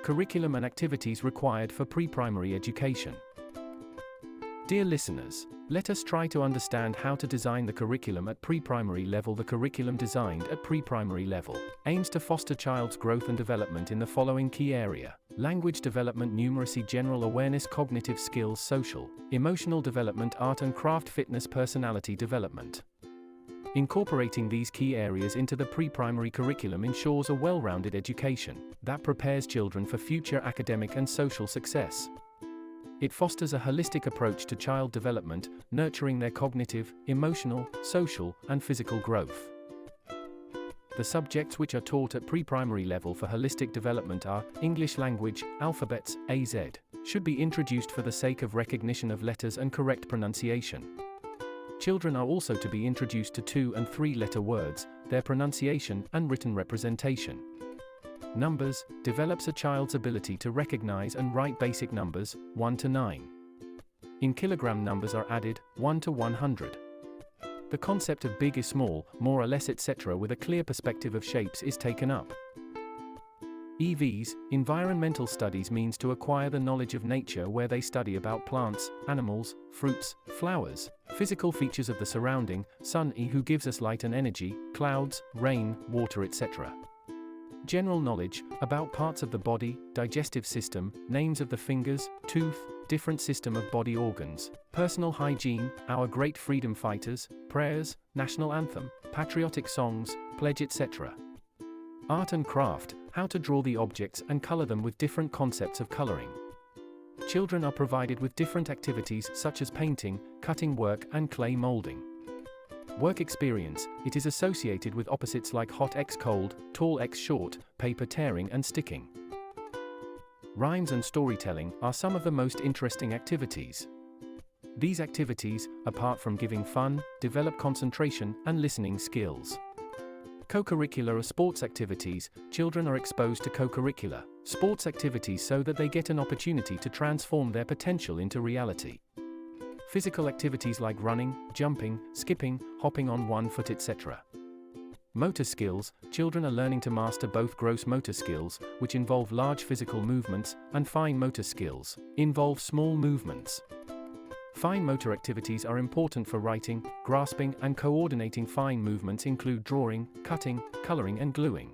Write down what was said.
Curriculum and activities required for pre-primary education. Dear listeners, let us try to understand how to design the curriculum at pre-primary level. The curriculum designed at pre-primary level aims to foster child's growth and development in the following key area: language development, numeracy, general awareness, cognitive skills, social, emotional development, art and craft, fitness, personality development. Incorporating these key areas into the pre-primary curriculum ensures a well-rounded education that prepares children for future academic and social success. It fosters a holistic approach to child development, nurturing their cognitive, emotional, social, and physical growth. The subjects which are taught at pre-primary level for holistic development are English language, alphabets, A-Z, should be introduced for the sake of recognition of letters and correct pronunciation. Children are also to be introduced to 2- and 3-letter words, their pronunciation, and written representation. Numbers develops a child's ability to recognize and write basic numbers, 1 to 9. In kilogram, numbers are added, 1 to 100. The concept of big is small, more or less, etc., with a clear perspective of shapes is taken up. EVs, environmental studies, means to acquire the knowledge of nature, where they study about plants, animals, fruits, flowers, physical features of the surrounding, sun, who gives us light and energy, clouds, rain, water, etc. General knowledge, about parts of the body, digestive system, names of the fingers, tooth, different system of body organs, personal hygiene, our great freedom fighters, prayers, national anthem, patriotic songs, pledge, etc. Art and craft, how to draw the objects and color them with different concepts of coloring. Children are provided with different activities such as painting, cutting work, and clay molding. Work experience, it is associated with opposites like hot x cold, tall x short, paper tearing and sticking. Rhymes and storytelling are some of the most interesting activities. These activities, apart from giving fun, develop concentration and listening skills. Co-curricular are sports activities. Children are exposed to co-curricular sports activities so that they get an opportunity to transform their potential into reality. Physical activities like running, jumping, skipping, hopping on one foot, etc. Motor skills, children are learning to master both gross motor skills, which involve large physical movements, and fine motor skills, involve small movements. Fine motor activities are important for writing, grasping, and coordinating. Fine movements include drawing, cutting, coloring, and gluing.